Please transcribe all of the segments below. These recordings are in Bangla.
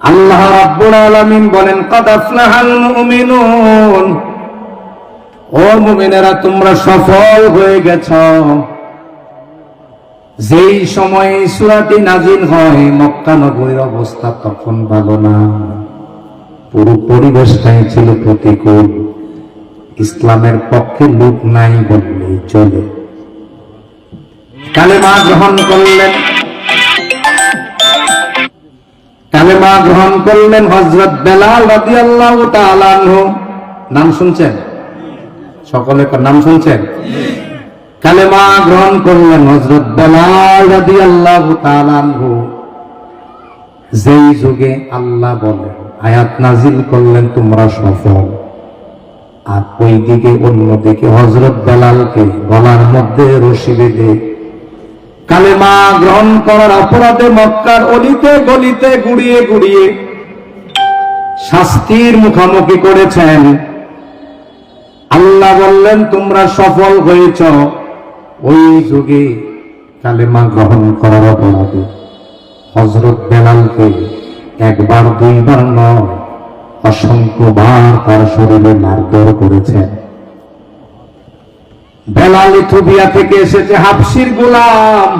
আল্লাহ রাব্বুল আলামিন বলেন, কাদ আফলাহাল মুমিনুন, ও মুমিনেরা তোমরা সফল হয়ে গেছো। যেই সময় সূরাটি নাজিল হয় মক্কা নগরীর অবস্থা তখন ভালো না, পুরো পরিবেশটাই ছিল প্রতিকূল। ইসলামের পক্ষে লোক নাই বললেই চলে। কালেমা গ্রহণ করলেন, কালেমা গ্রহণ করলেন হযরত বেলাল রাদিয়াল্লাহু তাআলা আনহু। নাম শুনছেন? সকলে নাম শুনছেন? কালেমা গ্রহণ করলেন হযরত বেলাল রাদিয়াল্লাহু তাআলা আনহু। যেই যুগে আল্লাহ বলেন, আয়াত নাজিল করলেন তোমরা সফল, আর ওই দিকে অন্যদিকে হযরত বেলালকে গলার মধ্যে রশি বেঁধে কালেমা গ্রহণ করার অপরাধে মক্কার অলিতে গলিতে গুড়িয়ে গুড়িয়ে শাস্তির মুখোমুখি করেছেন। আল্লাহ বললেন তোমরা সফল হয়েছ। ওই যুগে কালেমা গ্রহণ করার অপরাধে হযরত বেলালকে একবার দুইবার নয়, অসংখ্যবার তার শরীরে মারধর করেছেন। বেলাল ইথিওপিয়া থেকে এসেছে, হাবশির গোলাম,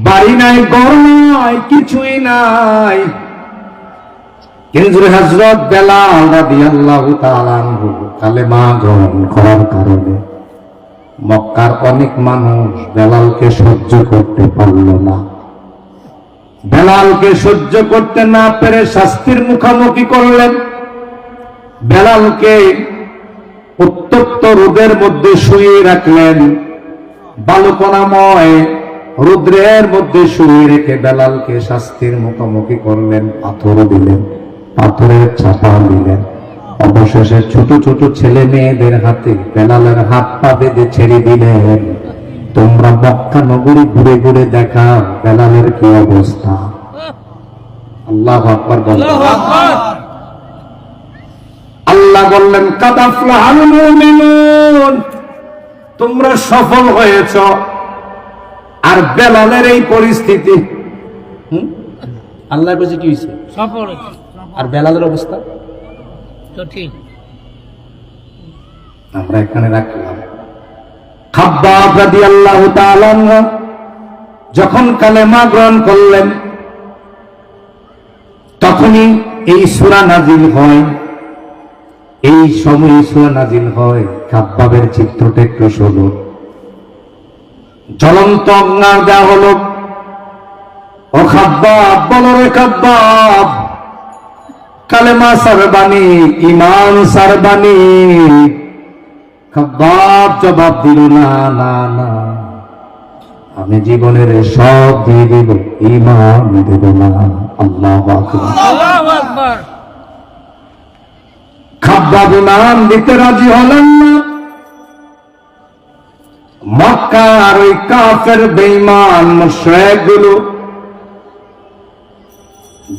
বাড়ি নাই, ঘর নাই, কিছুই নাই। কিন্তু হযরত বেলাল রাদিয়াল্লাহু তাআলা আনহু কালেমা গ্রহণ করার কারণে মক্কার অনেক মানুষ বেলালকে সহ্য করতে পারল না। বেলালকে সহ্য করতে না পেরে শাস্তির মুখোমুখি করলেন। বেলালকে উত্তপ্ত রোদের মধ্যে শুয়ে রাখলেন, বালুকণাময় রৌদ্রের মধ্যে শুয়ে রেখে বেলালকে শাস্তির মুখোমুখি করলেন। পাথর দিলেন, পাথরের চাপা দিলেন। অবশেষে ছোট ছোট ছেলে মেয়েদের হাতে বেলালের হাত পা বেঁধে ছেড়ে দিলেন। তোমরা মক্কা নগরী ঘুরে ঘুরে দেখাও বেলালের কি অবস্থা। আল্লাহু আকবার বলেন। আল্লাহ বললেন, কাদ আফলাহাল মুমিনুন, তোমরা সফল হয়েছ। আর বেলালের এই পরিস্থিতি, আল্লাহ বলছে কি হয়েছে? সফল। আর বেলালের অবস্থা তো ঠিক। আমরা এখানে রাখলাম। খাব্বাব রাদিয়াল্লাহু তাআলা আনহু যখন কালেমা গ্রহণ করলেন তখনই এই সূরা নাজিল হয়। এই সময় সূরা নাজিল হয়। খাব্বাবের চিত্রটা একটু শুনুন। জ্বলন্ত অঙ্গার দেওয়া হলো, ও খাব্বাব, বলো রে খাব্বাব, কালেমা সারবানি, ঈমান সারবানি। খাব্বাব জবাব দিল, না না না, আমি জীবনের সব দিয়ে দেব, ঈমান দেব না। আল্লাহু আকবার, আল্লাহু আকবার। খাব্বাব ঈমান দিতে রাজি হলেন না। মক্কার ওই কাফের বেঈমান মুশরিকগুলো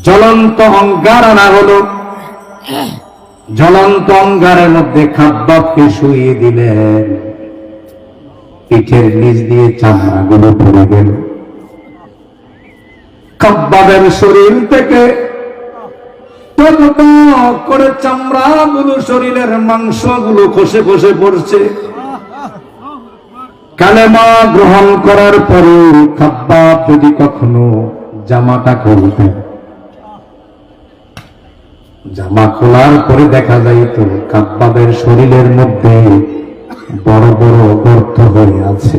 জ্বলন্ত অঙ্গার আনা হলো। জ্বলন্ত অঙ্গারের মধ্যে খাব্বাবকে শুইয়ে দিলেন। পিঠের নিচ দিয়ে চামড়াগুলো পড়ে গেল। খাব্বাবের শরীর থেকে করে চামড়াগুলো, শরীরের মাংসগুলো খসে খসে পড়ছে। কালেমা গ্রহণ করার পরে খাব্বাব যদি কখনো জামাটা খুলতেন, জামা খোলার পরে দেখা যাইত খাব্বাবের শরীরের মধ্যে বড় বড় গর্ত হয়ে আছে।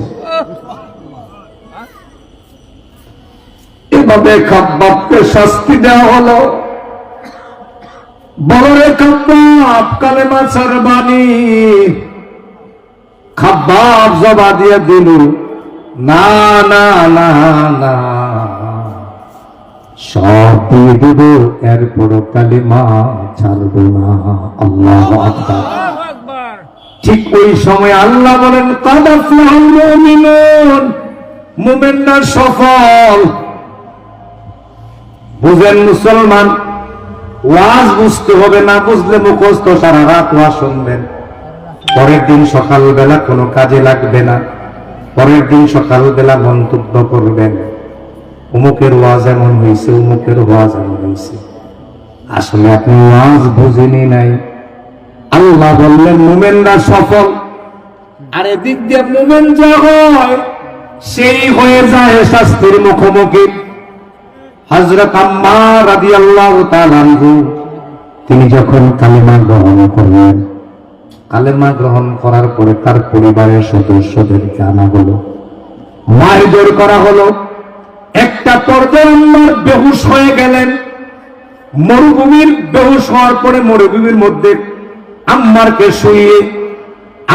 এভাবে খাব্বাবকে শাস্তি দেওয়া হলো। বলো রে খাব্বাব, কালেমা সারবানি। খাব্বাব জবাব দিয়ে দিল, না না না না, সব দিয়ে দেব, এরপর কালেমা ছাড়ব না। আল্লাহু আকবার। ঠিক ওই সময় আল্লাহ বলেন, কাদ আফলাহাল মুমিনুন, মুমিনরা সফল। বুঝেন মুসলমান, ওয়াজ বুঝতে হবে, না বুঝলে মুখস্থ সারা রাত ওয়াজ শুনবেন, পরের দিন সকালবেলা কোনো কাজে লাগবে না। পরের দিন সকালবেলা মন্তব্য করবেন, অমুকের ওয়াজ এমন হয়েছে, অমুকের ওয়াজ এমন হয়েছে। আসলে আপনি ওয়াজ বুঝেনি নাই। আল্লাহ বললেন মুমিনরা সফল, আর এদিক দিয়ে মুমিন যা হয় সেই হয়ে যায় শাস্তির মুখোমুখি। হযরত আম্মার রাদিয়াল্লাহু তাআলা আনহু তিনি যখন কালেমা গ্রহণ করলেন, কালেমা গ্রহণ করার পরে তার পরিবারের সদস্যদেরকে আনা হলো, মারধর করা হলো। একটা পর্যায়ে আম্মার বেহুশ হয়ে গেলেন। মরুভূমির বেহুশ হওয়ার পরে মরুভূমির মধ্যে আম্মারকে শুইয়ে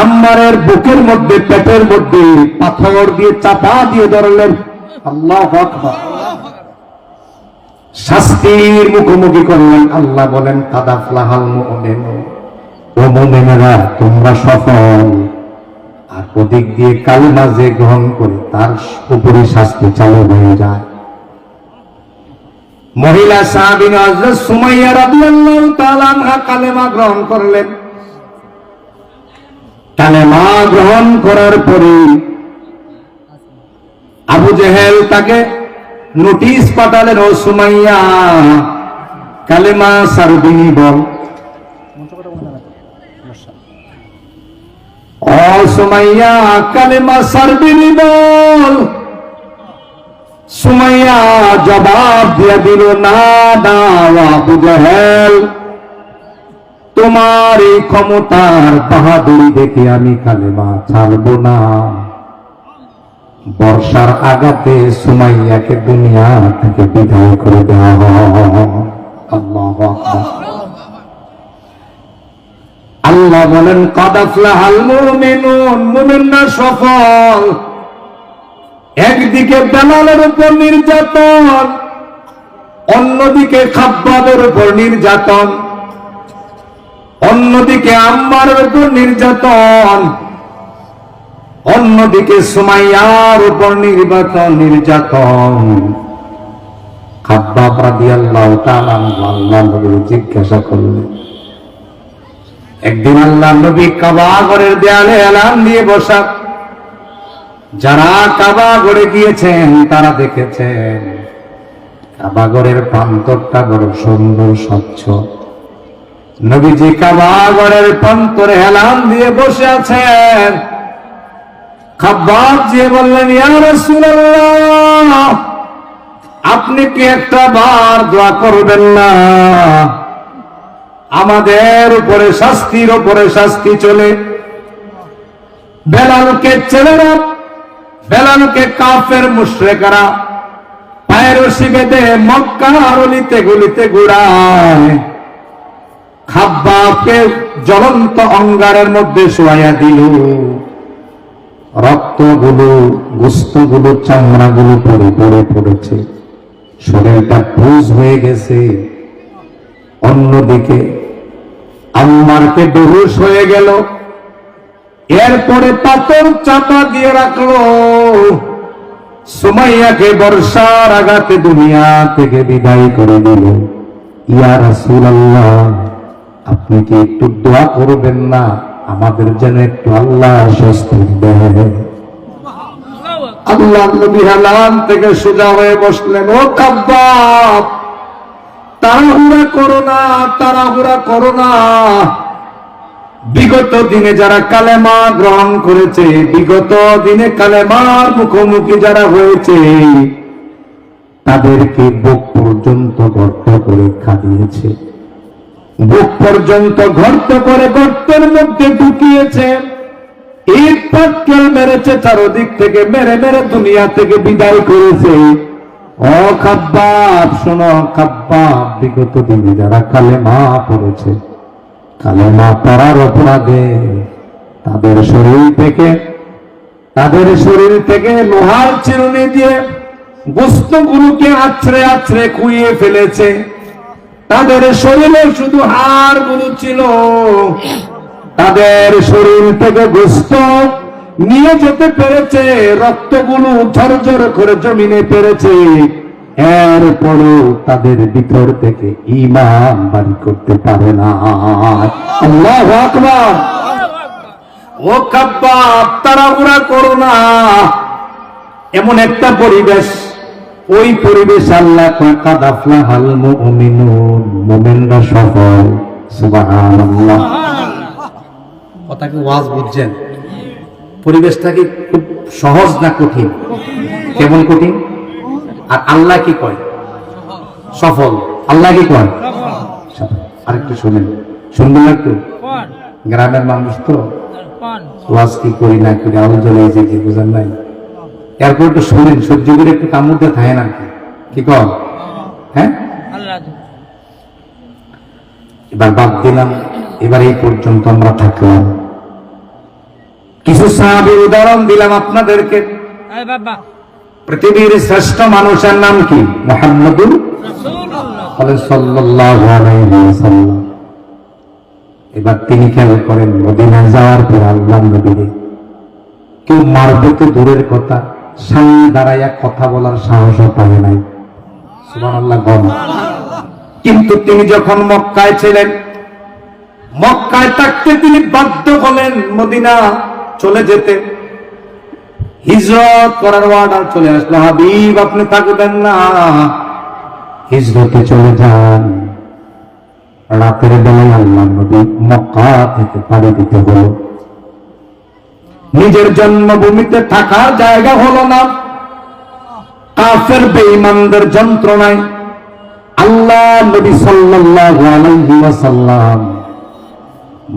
আম্মারের বুকের মধ্যে, পেটের মধ্যে পাথর দিয়ে চাপা দিয়ে ধরলেন। আল্লাহু আকবার। শাস্তির মুখোমুখি করলেন। আল্লাহ বলেন কাদ আফলাহাল মুমিনুন, ও মুমিনেরা তোমরা সফল। আর ওদিক দিয়ে কালেমা যে গ্রহণ করে তার উপরে শাস্তি চালু হয়ে যায়। মহিলা সাহাবীন হযরত সুমাইয়া রাদিয়াল্লাহু তাআলা আনহা কালেমা গ্রহণ করলেন। কালেমা গ্রহণ করার পরে আবু জেহেল তাকে নোটিশ পাঠালেন, ও সুমাইয়া কালেমা সারবিনি বল। ও সুমাইয়া কালেমা সারবিনি বল। সুমাইয়া জবাব দিয়ে দিল, না না আবু জেহেল, তোমার এই ক্ষমতার বাহাদুরি দেখে আমি কালেমা ছাড়ব না। বর্ষার আঘাতে সুমাইয়াকে দুনিয়া থেকে বিদায় করে দেওয়া হয়। আল্লাহু আকবার। আল্লাহ বলেন কাদ আফলাহাল মুমিনুন, মুমিনরা সফল। একদিকে বেলালের উপর নির্যাতন, অন্যদিকে খাব্বাবের উপর নির্যাতন, অন্যদিকে আম্মারের উপর নির্যাতন, অন্যদিকে সুমাইয়ার উপর নির্যাতন। খাব্বাব রাদিয়াল্লাহু তাআলা আল্লাহ নবীকে জিজ্ঞাসা করলেন। একদিন আল্লাহ নবী কাবা ঘরের দেয়ালে এলান দিয়ে বসা। যারা কাবা ঘরে গিয়েছেন তারা দেখেছেন কাবা ঘরের প্রান্তরটা বড় সুন্দর স্বচ্ছ। নবীজি কাবা ঘরের প্রান্তরে এলান দিয়ে বসে আছেন। খাব্বাব যে বললেন, ইয়া রাসূলুল্লাহ, আপনি কি একটা বার দোয়া করবেন না? আমাদের উপরে শাস্তির উপরে শাস্তি চলে। বেলালকে ছেলেরা, বেলালকে কাফের মুশরিকরা পায়ের রশি বেঁধে মক্কার অলিতে গলিতে ঘুরায়। খাব্বাবকে জ্বলন্ত অঙ্গারের মধ্যে শোয়াইয়া দিল। রক্তগুলো, গোশতগুলো, চামড়াগুলো পড়ে পড়ে পড়েছে, শরীরটা বুঝ হয়ে গেছে। অন্যদিকে আম্মারকে বেহুশ হয়ে গেল। এরপরে পাথর চাপা দিয়ে রাখলো। সুমাইয়াকে বর্ষার আঘাতে দুনিয়া থেকে বিদায় করে দিল। ইয়া রাসূলুল্লাহ, আপনি কি একটু দোয়া করবেন না আমাদের যেন একটু আল্লাহ স্বস্তি দেয়? আল্লাহ নবী হেলান থেকে সোজা হয়ে বসলেন। ও খাব্বাব, তাড়াহুড়া করো না, তাড়াহুড়া করো না। বিগত দিনে যারা কালেমা গ্রহণ করেছে, বিগত দিনে কালেমার মুখোমুখি যারা হয়েছে, তাদেরকে বুক পর্যন্ত গর্ত করে খাদিয়েছে, বুক পর্যন্ত গর্ত করে গর্তের মধ্যে ঢুকিয়েছে, ইট পাটকেল মেরেছে, চারদিক থেকে মেরে মেরে দুনিয়া থেকে বিদায় করেছে। ও খাব্বাব শোনো, খাব্বাব, বিগত দিনে যারা কালেমা পড়েছে, কালেমা পড়ার অপরাধে তাদের শরীর থেকে লোহার চিরুনি দিয়ে গোশতগুলোকে আছড়ে আছড়ে খুইয়ে ফেলেছে। তাদের শরীরে শুধু হাড়গুলো ছিল, তাদের শরীর থেকে গোশত নিয়ে যেতে পেরেছে, রক্তগুলো ঝরঝর করে জমিনে পেরেছে। এরপরও তাদের ভিতর থেকে ঈমান বাড়ি করতে পারে না। আল্লাহু আকবার। ও খাব্বাব, তাড়াহুড়া করো না। এমন একটা পরিবেশ, ওই পরিবেশ আল্লাহ কয় কাদ আফলাহাল মুমিনুন, মুমিনরা সফল। সুবহানাল্লাহ। কথা কি ওয়াজ বুঝছেন? পরিবেশটা কি খুব সহজ না কঠিন? কেমন কঠিন? আর আল্লাহ কি কয়? সফল। আল্লাহ কি কয়? সফল। আরেকটু শুনেন, শুনবেন একটু? কোন গ্রামের মানুষ তো কোন ওয়াজ কি করি না করি আউল জ্বলে যে বুঝেন নাই, এরপর একটু শুনেন, সহ্য করে একটু কামড়তে থাকে না কি কর? হ্যাঁ, আল্লাহ এবার বাদ দিলাম, এবার এই পর্যন্ত আমরা থাকলাম। কিছু সাহাবীর উদাহরণ দিলাম আপনাদেরকে। এই বাবা পৃথিবীর শ্রেষ্ঠ মানুষের নাম কি? মুহাম্মদুর রাসূলুল্লাহ সাল্লাল্লাহু আলাইহি ওয়াসাল্লাম। এবার তিনি খেয়াল করেন, মদিনায় যাওয়ার পর আল্লাহর নবীরে কেউ মারবে তো দূরের কথা, সামনে দাঁড়াইয়া কথা বলার সাহসও পায় নাই। সুবহানাল্লাহ গণ। কিন্তু তিনি যখন মক্কায় ছিলেন, মক্কায় থাকতে তিনি বাধ্য হলেন মদিনা চলে যেতে। হিজরত করার অর্ডার চলে আসলো, হাবিব আপনি থাকবেন না, হিজরতে চলে যান। রাতের বেলায় আল্লাহ নবী মক্কা থেকে পাড়ি দিতে হলো। নিজের জন্মভূমিতে থাকার জায়গা হলো না, কাফের বেঈমানদের যন্ত্রণায় আল্লাহ নবী সাল্লাল্লাহু আলাইহি ওয়াসাল্লাম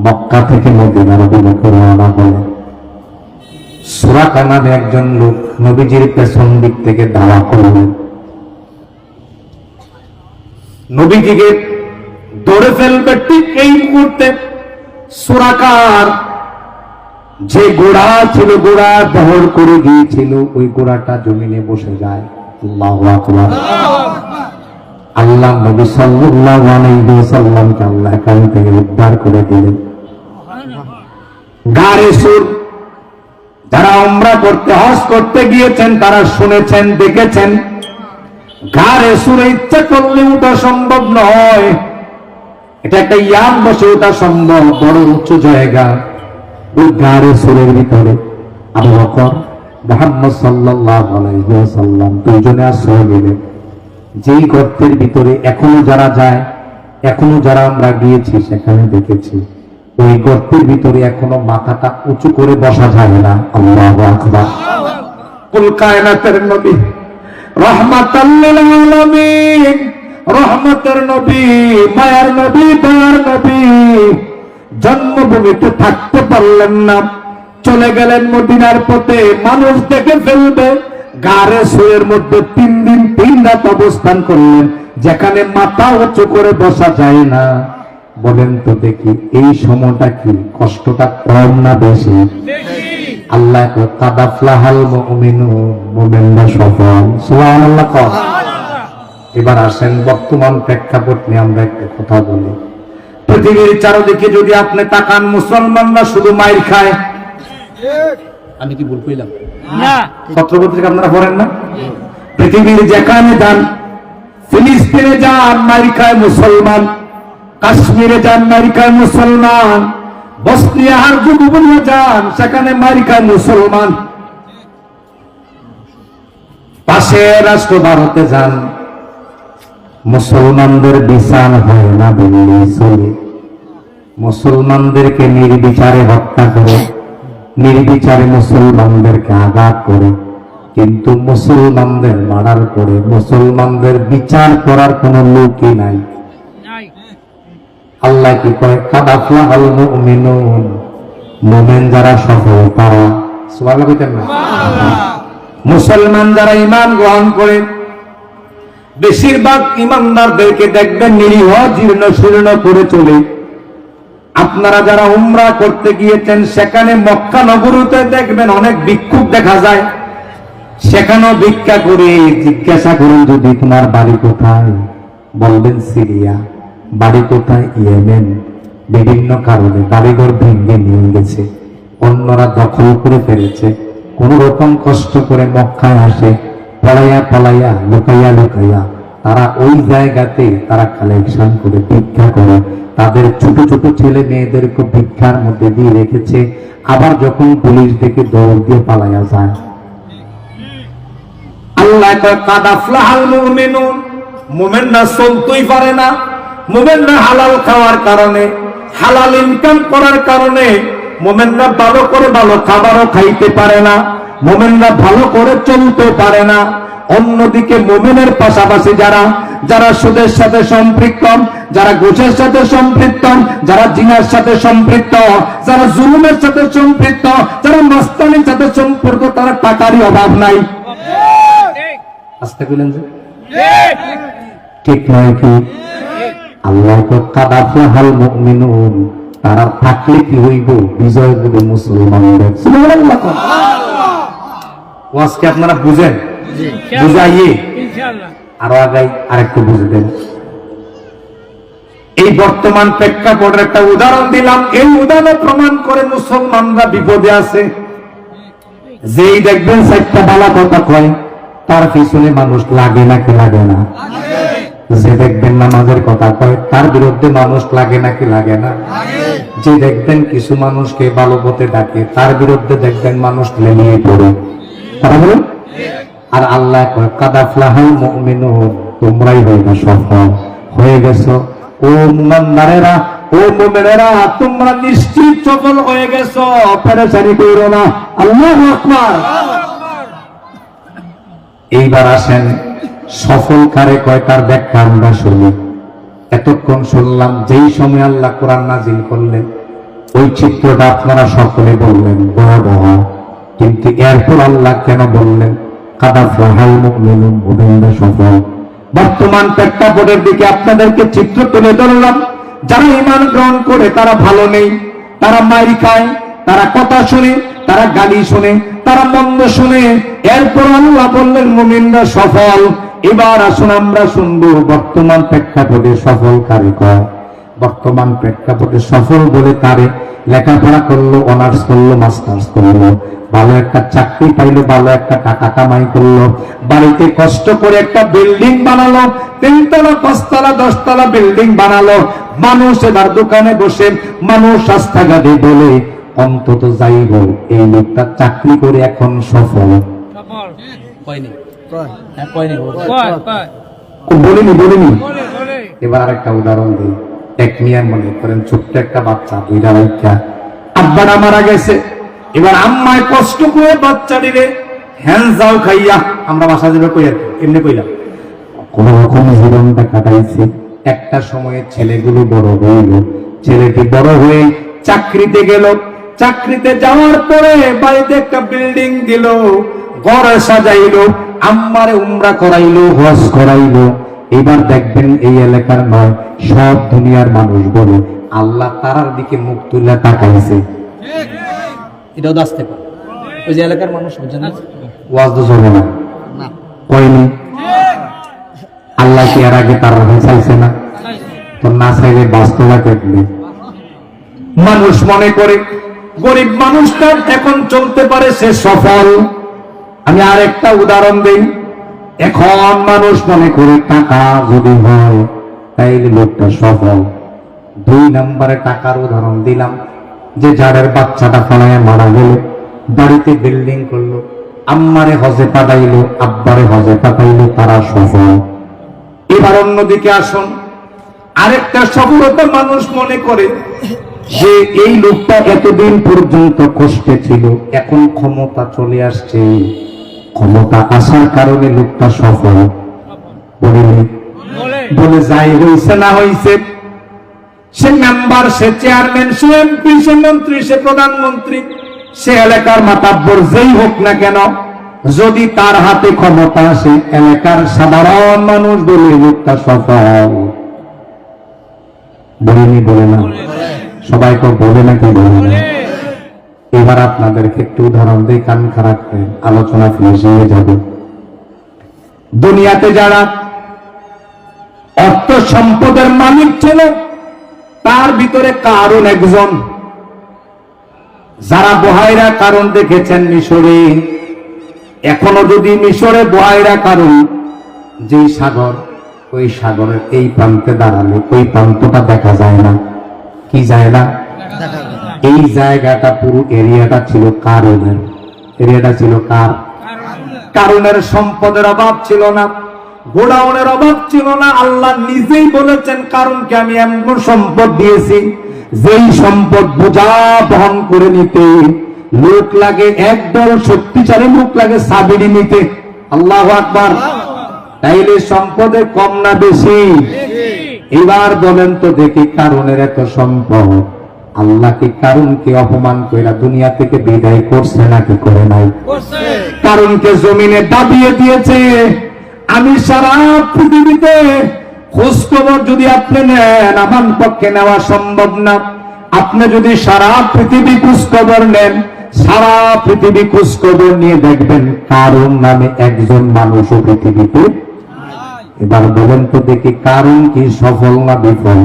মক্কা থেকে মদিনার অভিমুখে রওনা হলেন। সুরাকা নামে একজন লোক নবীজির পেছন দিক থেকে ধাওয়া করলেন, নবীজিকে ধরে ফেলবে। ঠিক এই মুহূর্তে সুরাকার যে ঘোড়া ছিল, ঘোড়া দহর করে গিয়েছিল, ওই ঘোড়াটা জমিনে বসে যায়। আল্লাহু আকবার। আল্লাহ নবী সাল্লাল্লাহু আলাইহি ওয়াসাল্লামকে আল্লাহ এখান থেকে উদ্ধার করে দিলেন। গারে সুর যারা উমরা করতে, হজ করতে গিয়েছেন তারা শুনেছেন, দেখেছেন। গারে সুরে ইচ্ছা করলে ওঠা সম্ভব নয়, এটা একটা ইয়াম বসে ওঠা সম্ভব, বড় উচ্চ জায়গা। ওই গারে সুরের ভিতরে আবু বকর, মুহাম্মদ সাল্লাল্লাহু আলাইহি ওয়াসাল্লাম দুইজনে আশ্রয় নিলেন। যেই গর্তের ভিতরে এখনো যারা যায়, এখনো যারা আমরা গিয়েছি সেখানে দেখেছি, ওই গর্তের ভিতরে এখনো মাথাটা উঁচু করে বসা যায় না। আল্লাহু আকবার। কুল কায়নাতের নবী, রাহমাতাল লিল আলামিন, রহমতের নবী, মায়ার নবী, দয়ার নবী জন্মভূমিতে থাকতে পারলেন না, চলে গেলেন মদিনার পথে। মানুষ দেখে ফেলবে, গারে সুরের মধ্যে 3 দিন 3 রাত অবস্থান করলেন, যেখানে মাথা উঁচু করে বসা যায় না। বলেন তো দেখি, এই সময়টা কি কষ্টটা কম না বেশি? আল্লাহ কাদ আফলাহাল মুমিনুন, মুমিনরা সফল। সুবহানাল্লাহ। এবার আসেন বর্তমান প্রেক্ষাপট নিয়ে আমরা একটু কথা বলি। পৃথিবীর চারদিকে যদি আপনি তাকান, মুসলমানরা শুধু মাইর খায়। আমি কি ভুল কইলাম? না পত্রপত্রিকা আপনারা পড়েন না? পৃথিবীর যেখানে যান, ফিলিস্তিনে যান মাইর খায় মুসলমান, কাশ্মীরে যান মাইর খায় মুসলমান, বসনিয়া হার্জেগোভিনা যান সেখানে মাইর খায় মুসলমান, পাশে রাষ্ট্র ভারতে যান মুসলমানদের বিচার হয় না বললেই চলে। মুসলমানদেরকে নির্বিচারে হত্যা করে, নির্বিচারে মুসলমানদেরকে আঘাত করে, কিন্তু মুসলমানদের মারার পরে মুসলমানদের বিচার করার কোন লোকই নাই। নাই আল্লাহ কি কয়? কাদ আফলাহাল মুমিনুন, মুমিন যারা সফল তারা। সুবহানাল্লাহ কইতেন না? মুসলমান যারা ঈমান গ্রহণ করে, বেশিরভাগ ঈমানদারদেরকে দেখবেন নিরীহ জীর্ণ শীর্ণ করে চলে। আপনারা যারা উমরা করতে গিয়েছেন সেখানে মক্কা নগরীতে দেখবেন অনেক ভিক্ষুক দেখা যায়, সেখানেও ভিক্ষা করে জিজ্ঞাসা করুন যদি তোমার বাড়ি কোথায়, বলবেন সিরিয়া। বাড়ি কোথায়? ইয়েমেন। বিভিন্ন কারণে বাড়িঘর ভেঙে নিয়ে গেছে, অন্যরা দখল করে ফেলেছে, কোন রকম কষ্ট করে মক্কায় আসে, পলাইয়া পলাইয়া, লুকাইয়া লুকাইয়া তারা ওই জায়গাতে তারা কালেকশন করে ভিক্ষা করে, তাদের ছোট ছোট ছেলে মেয়েদেরকে ভিক্ষার মধ্যে দিয়ে রেখেছে। আবার যখন পুলিশ দেখে দৌড় দিয়ে পালাইয়া যায়। আল্লাহ কয় কাদ আফলাহাল মুমিনুন, মুমিনরা চলতেই পারে না, মুমিনরা হালাল খাওয়ার কারণে, হালাল ইনকাম করার কারণে মুমিনরা ভালো করে ভালো খাবারও খাইতে পারে না, মুমিনরা ভালো করে চলতে পারে না। অন্যদিকে মুমিনের পাশাপাশি যারা যারা সুদের সাথে সম্পৃক্ত, যারা ঘুষের সাথে সম্পৃক্ত, যারা জিনার সাথে সম্পৃক্ত, যারা জুলুমের সাথে সম্পৃক্ত, যারা মাস্তানির সাথে সম্পর্ক, তারা টাকারই অভাব নাই। ঠিক আস্তে বলেন যে ঠিক ঠিক নয় কি? আল্লাহ তো কাদ আফলাহাল মুমিনুন, তারা থাকলে কি হইব? বিজয় হবে মুসলমানদের। সুবহানাল্লাহ। ওয়াজকে আপনারা বুঝেন, বুঝাইয়ে ইনশাআল্লাহ আরো আগাই আরেকটু বুঝে দেন। এই বর্তমান প্রেক্ষাপটের একটা উদাহরণ দিলাম, এই উদাহরণ প্রমাণ করে মুসলমানরা বিপদে আছে। যেই দেখবেন চারটা বালা কথা কয়, তার পিছনে মানুষ লাগে নাকি লাগে না? যে দেখবেন নামাজের কথা কয়, তার বিরুদ্ধে মানুষ লাগে নাকি লাগে না? যে দেখবেন কিছু মানুষকে ভালো পথে ডাকে, তার বিরুদ্ধে দেখবেন মানুষ লেলিয়ে পড়ে। তারা বলুন। আর আল্লাহ কয় কাদ আফলাহাল মুমিনুন, তোমরাই হইবে সফল, হয়ে গেছো। ও মুমিনরা, ও মুমিনেরা, তোমরা নিশ্চিত সফল হয়ে গেছো, পেরেশানি করো না। আল্লাহু আকবার। এইবার আসেন সফল কারে কয়, তার ব্যাখ্যা আমরা শুনি। এতক্ষণ শুনলাম যেই সময় আল্লাহ কোরআন নাজিল করলেন, ওই চিত্রটা আপনারা সকলে বললেন ভয়াবহ, কিন্তু এরপর আল্লাহ কেন বললেন কাদ আফলাহাল মুমিনুন, মুমিনরা সফল? বর্তমান প্রেক্ষাপটের দিকে আপনাদেরকে চিত্র তুলে ধরলাম। যারা ঈমান গ্রহণ করে তারা ভালো নেই, তারা মাইর খায়, তারা কথা শুনে, তারা গালি শুনে, তারা মন্দ শুনে। এরপর আল্লাহ বললেন মুমিনরা সফল। এবার আসুন আমরা শুনবো বর্তমান প্রেক্ষাপটে সফল কারে কয়। বর্তমান প্রেক্ষাপটে সফল বলে তারে লেখাপড়া করলো, অনার্স করলো, মাস্টার্স করলো, ভালো একটা চাকরি পাইলো, ভালো একটা টাকা কামাই করলো, বাড়িতে কষ্ট করে একটা বিল্ডিং বানালো, 3 তলা 5 তলা 10 তলা বিল্ডিং বানালো। মানুষ এবার দোকানে বসে, মানুষ রাস্তাঘাটে বলে অন্তত যাইব এই লোকটা চাকরি করে এখন সফল। সফল কয়নি হ্যাঁ কয়নি কয় কয় বলিনি বলিনি। বলে বলে এবার আরেকটা উদাহরণ দিই। এক মিয়া মনে করেন ছোট্ট একটা বাচ্চা, 2টা বাচ্চা, আব্বাটা মারা গেছে। এবার আম্মায় কষ্ট করে বাচ্চা দিলে হ্যান্ডজাও খাইয়া, আমরা বাসা যাবে কই আর কি, এমনি কইলাম, কোন রকম জীবনটা কাটাইছে। একটা সময়ে ছেলেগুলো বড় হইল, ছেলেটি বড় হয়ে চাকরিতে গেল। চাকরিতে যাওয়ার পরে বাড়িতে একটা বিল্ডিং দিল, ঘর সাজাইলো, আম্মারে উমরা করাইলো, হজ করাইলো। এবার দেখবেন এই এলাকার নয়, সব দুনিয়ার মানুষ বলে আল্লাহ তারার দিকে মুখ তুলে তাকাইছে। এটাও দাসতে পারে, ওই যে এলাকার মানুষ বুঝে না। ওয়াজ তো চলে না, না কয়নি? আল্লাহ কি এর আগে তার চাইছে না? তো না চাইলে বাস্তবা দেখলে মানুষ মনে করে গরিব মানুষটা এখন চলতে পারে, সে সফল। আমি আরেকটা উদাহরণ দেই। এখন মানুষ মনে করে টাকা যদি হয় তাইলে লোকটা সফল। 2 নম্বরে টাকার উদাহরণ দিলাম, যে যাদের বাচ্চাটা ফলায় মারা গেল, বাড়িতে বিল্ডিং করলো, আম্মারে হজে পাঠাইলো, আব্বারে হজে পাঠাইলো, তারা সফল। এবার অন্যদিকে আসুন, আরেকটা সফলতা মানুষ মনে করে যে এই লোকটা এতদিন পর্যন্ত কষ্টে ছিল, এখন ক্ষমতা চলে আসছে, ক্ষমতা আসার কারণে লোকটা সফল। বলিনি বলে বলে যাই হইছে না হইছে, সে মেম্বার, সে চেয়ারম্যান, সে এমপি, সে মন্ত্রী, সে প্রধানমন্ত্রী, সে এলাকার মাতাব্বর, যেই হোক না কেন, যদি তার হাতে ক্ষমতা আসে, এলাকার সাধারণ মানুষ বলে লোকটা সফল। বলিনি বলে না, সবাই তো বলে নাকি বলে না। এবার আপনাদেরকে একটু উদাহরণ দিয়ে কান খারাপ করে আলোচনা ফিনিশ হয়ে যাবে। দুনিয়াতে যারা অর্থ সম্পদের মালিক ছিল, তার ভিতরে কারণ একজন। যারা বহাইরা কারণ দেখেছেন মিশরে, এখনো যদি মিশরে বহাইরা কারণ, যেই সাগর, ওই সাগরের এই প্রান্তে দাঁড়ালে ওই প্রান্তটা দেখা যায় না। কি যায় না? এই জায়গাটা পুরো এরিয়াটা ছিল কারণের, এরিয়াটা ছিল কার? কারণের সম্পদের অভাব ছিল না, গোডাউনের অভাব ছিল না। আল্লাহ নিজেই বলেছেন কারণকে আমি এমন সম্পদ দিয়েছি যেই সম্পদ বোঝা বহন করে নিতে লোক লাগে, একদল শক্তিশালী লোক লাগে সাবিরি নিতে। আল্লাহু আকবার। তাইলে সম্পদে কম না বেশি? এবার বলেন তো দেখি, কারণের এত সম্পদ আল্লাহ কি কারণকে অপমান কইরা দুনিয়া থেকে বিদায় করছে নাকি করে নাই? কারণকে জমিনে দাবিয়ে দিয়েছে। আমি সারা পৃথিবীতে খোঁজ খবর যদি আপনি নেন, আমার পক্ষে নেওয়া সম্ভব না। আপনি যদি সারা পৃথিবী খোঁজ খবর নেন, সারা পৃথিবী খোঁজ খবর নিয়ে দেখবেন কারণ নামে একজন মানুষও পৃথিবীতে। এবার বলেন তো দেখি, কারণ কি সফল না বিফল?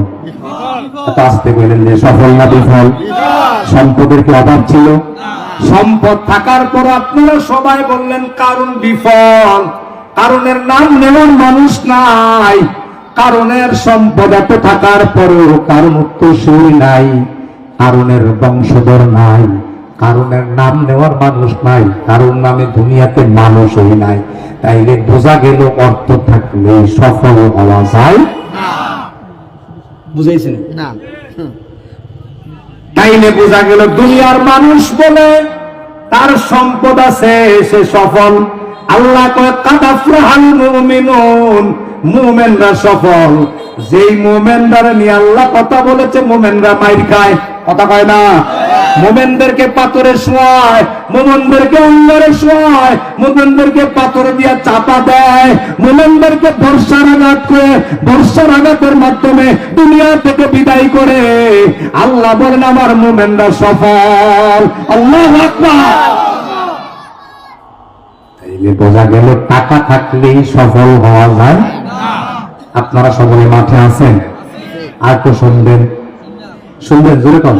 আসতে বললেন যে সফল না বিফল? সম্পদের কি অভাব ছিল? সম্পদ থাকার পর আপনারা সবাই বললেন কারণ বিফল। কারণের নাম নেওয়ার মানুষ নাই। কারণের সম্পদ এত থাকার পরও কারণ উত্তরসূরি নাই, কারণের বংশধর নাই, কারণের নাম নেওয়ার মানুষ নাই, কারণ নামে দুনিয়াতে মানুষই নাই। তাইলে বোঝা গেল অর্থ থাকলে সফল হওয়া যায় বুঝাইছেন না? তাইলে বোঝা গেল দুনিয়ার মানুষ বলে তার সম্পদ আছে সে সফল। আল্লাহ কয় কাদ আফলাহাল মুমিনুন, মুমিনরা সফল। যেই মুমিনরা নিয়ে আল্লাহ কথা বলেছে মুমিনরা মাইর খায়, কথা কয় না? মুমিনদেরকে পাথরে শোয়ায়, মুমিনদেরকে অঙ্গারে শোয়ায়, মুমিনদেরকে পাথরে দিয়ে চাপা দেয়, মুমিনদেরকে বর্ষার আঘাত করে, বর্ষার আঘাতের মাধ্যমে দুনিয়া থেকে বিদায় করে। আল্লাহ বলেন আমার মুমিনরা সফল। আল্লাহু আকবার। তাইলে বোঝা গেল টাকা থাকলেই সফল হওয়া যায়। আপনারা সকলে মাঠে আছেন? আর তো শুনবেন, শুনবেন জোরে কম।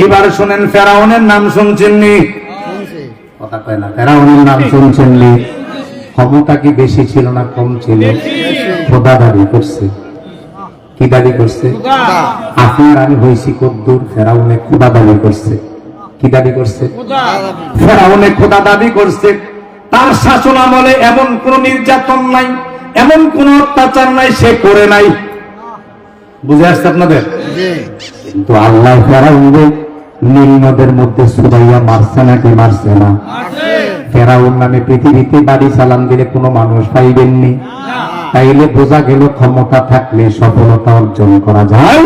এবার শুনেন, ফেরাউনের নাম শুনছেননি? কথা কয় না। ফেরাউনের নাম শুনছেননি? ক্ষমতা কি বেশি ছিল না কম ছিল? খোদা দাবি করছে। কি দাবি করছে? আপনার আমি হয়েছি কদ্দুর, ফেরাউনে খোদা দাবি করছে। কি দাবি করছে? ফেরাউনে খোদা দাবি করছে। তার শাসন আমলে এমন কোন নির্যাতন নাই, এমন কোন অত্যাচার নাই সে করে নাই। বুঝে আসছে আপনাদের? কিন্তু আল্লাহ ফেরাউনকে নীল নদের মধ্যে সুদাইয়া মারছে নাকি মারছে না? ফেরাউন নামে পৃথিবীতে বাড়ি সালাম দিলে কোনো মানুষ পাইবেননি। তাইলে বোঝা গেল ক্ষমতা থাকলে সফলতা অর্জন করা যায়।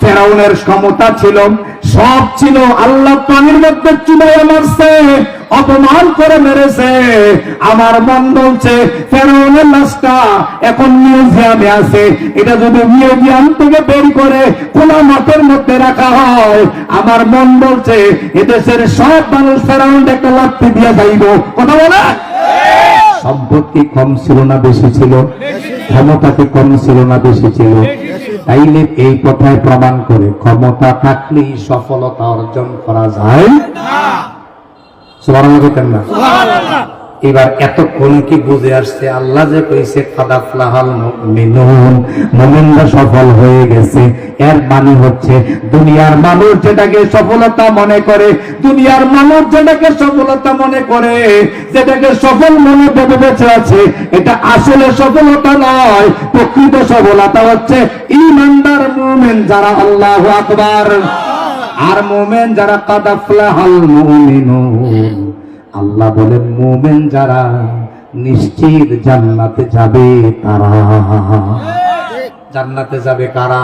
ফেরাউনের ক্ষমতা ছিল, সব ছিল, আল্লাহ পানির মধ্যে চুবাইয়া মারছে, অপমান করে মেরেছে। আমার মন বলছে ফেরাউনের লাশটা এখন মিউজিয়ামে আছে, এটা যদি মিউজিয়াম থেকে বের করে খোলা মাঠের মধ্যে রাখা হয়, আমার মন বলছে এদেশের সব মানুষ ফেরাউন একটা লাথি দিয়ে যাইব। কথা বলে? সম্পত্তি কম ছিল না বেশি ছিল? ক্ষমতা কি কম ছিল না বেশি ছিল? তাইলে এই কথায় প্রমাণ করে ক্ষমতা থাকলেই সফলতা অর্জন করা যায় না। এবার এতক্ষণ কি বুঝে আসছে? আল্লাহ যে কইছে কাদ আফলাহাল মুমিনুন, মুমিনরা সফল হয়ে গেছে, এর মানে হচ্ছে দুনিয়ার মানুষ যেটাকে সফলতা মনে করে, দুনিয়ার মানুষ যেটাকে সফলতা মনে করে, যেটাকে সফল মনে ভেবে বেঁচে আছে, এটা আসলে সফলতা নয়। প্রকৃত সফলতা হচ্ছে ঈমানদার মুমিন যারা। আল্লাহু আকবার। আর মুমিন যারা কাদ আফলাহাল মুমিনুন, আল্লাহ বলেন মুমিন যারা নিশ্চিত জান্নাতে যাবে তারা। জান্নাতে যাবে কারা?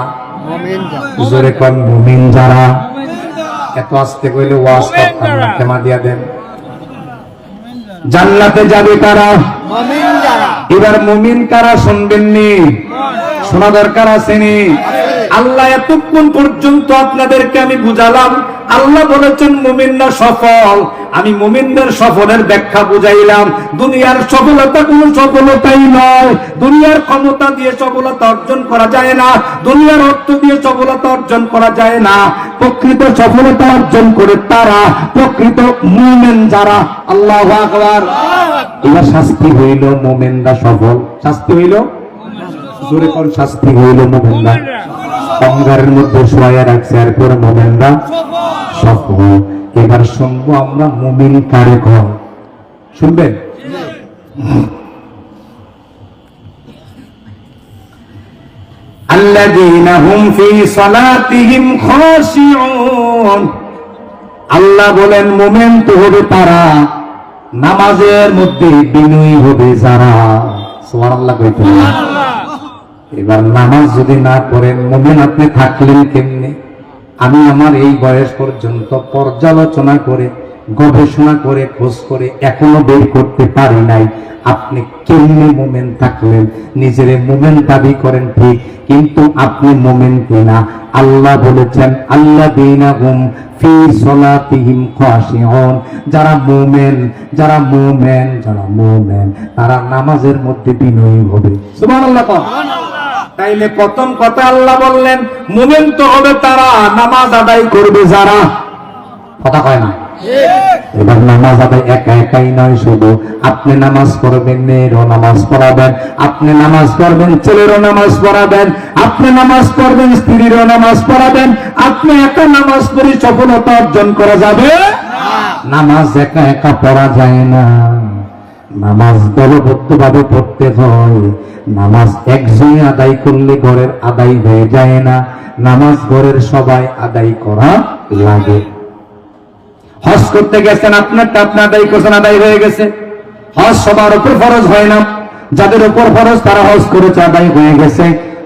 জোরে কোন মুমিন যারা। এত আস্তে কইলে ওয়াজ করতাম না, ক্ষমা দিয়া দেন। জান্নাতে যাবে কারা? মুমিন যারা। এবার মুমিন কারা শুনবেননি? শোনা দরকার আসেনি? আল্লাহ এতক্ষণ পর্যন্ত আপনাদেরকে আমি বুঝালাম, আল্লাহ বলেছেন মুমিনরা সফল। আমি মুমিনদের সফলের ব্যাখ্যা বুঝাইলাম। দুনিয়ার সফলতা কোনো সফলতাই নয়। দুনিয়ার ক্ষমতা দিয়ে সফলতা অর্জন করা যায় না, দুনিয়ার অর্থ দিয়ে সফলতা অর্জন করা যায় না। প্রকৃত সফলতা অর্জন করে তারা, প্রকৃত মুমিন যারা। আল্লাহু আকবার। এবার শাস্তি হইল মুমিনরা সফল। শাস্তি হইল, জোরে কোন শাস্তি হইল মুমিনরা অঙ্গারের মধ্যে শোয়া রাখছে, এরপর মুমিনরা সফল। এবার শুনবো আমরা মুমিন কারে কয়? শুনবেন? আল্লাযীনা হুম ফী সালাতিহিম খাশিউন, আল্লাহ বলেন মুমিন তো হবে তারা নামাজের মধ্যে বিনয়ী হবে যারা। সুবহানাল্লাহ কইতে। এবার নামাজ যদি না করেন মুমিন আপনি থাকলেন কেমনে? আমি আমার এই বয়স পর্যন্ত পর্যালোচনা করে গবেষণা করে খোঁজ করে এখনো বের করতে পারি নাই আপনি কেমনে মুমিন থাকলেন। নিজেরে মুমিন দাবি করেন ঠিক, কিন্তু আপনি মুমিন কিনা? আল্লাহ বলেছেন আল্লাযীনা হুম ফী সালাতিহিম খাশিউন, যারা মুমিন তারা নামাজের মধ্যে বিনয়ী হবে। সুবহানাল্লাহ। তাইলে প্রথম কথা আল্লাহ বললেন মুমিন তো হবে তারা নামাজ আদায় করবে যারা। কথা কয় না? এবার নামাজ আদায় একা একাই নয়, শুধু আপনি নামাজ পড়বেন, মেয়েরও নামাজ পড়াবেন, আপনি নামাজ পড়বেন, ছেলেরও নামাজ পড়াবেন, আপনি নামাজ পড়বেন, স্ত্রীরও নামাজ পড়াবেন। আপনি একা নামাজ পড়ে সফলতা অর্জন করা যাবে? নামাজ একা একা পড়া যায় না, নামাজ দলবদ্ধভাবে পড়তে হয়। নামাজ একজনই আদায় করলে ঘরের আদায় হয়ে যায় না, নামাজ ঘরের সবাই আদায় করা লাগে। হজ করতে গেছেন, আপনারটা আপনি আদায় করছেন, আদায় হয়ে গেছে। হজ সবার উপর ফরজ হয় না, যাদের উপর ফরজ তারা হজ করেছে, আদায় হয়ে গেছে।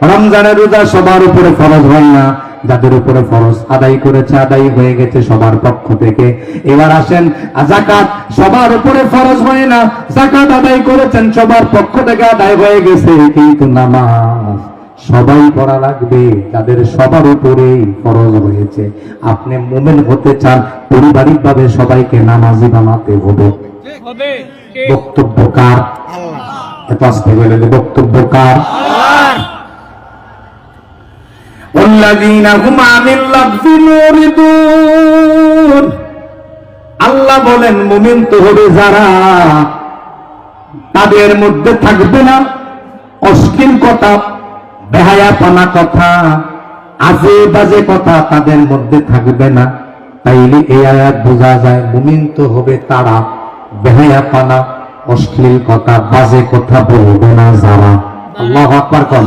রমজানের রোজা সবার উপরে ফরজ হয় না, যাদের উপরে ফরজ আদায় করেছে, আদায় হয়ে গেছে সবার পক্ষ থেকে। এবার আসেন যাকাত, সবার উপরে ফরজ হয় না, যাকাত আদায় করেছেন সবার পক্ষ থেকে, আদায় হয়ে গেছে। কিন্তু নামাজ সবাই পড়া লাগবে, যাদের সবার উপরেই ফরজ হয়েছে। আপনি মুমিন হতে চান, পারিবারিক ভাবে সবাইকে নামাজি বানাতে হবে। বক্তব্য কার? এত আস্তে বলে বক্তব্য কার? والذين هم عن اللغو معرضون, আল্লাহ বলেন মুমিন তো হবে যারা তাদের মধ্যে থাকবে না অশ্লীল কথা, বেহায়াপনা কথা, আজে বাজে কথা তাদের মধ্যে থাকবে না। তাইলে এই আয়াত বোঝা যায় মুমিন তো হবে তারা বেহায়াপনা, অশ্লীল কথা, বাজে কথা বলবে না যারা। আল্লাহু আকবার কোন।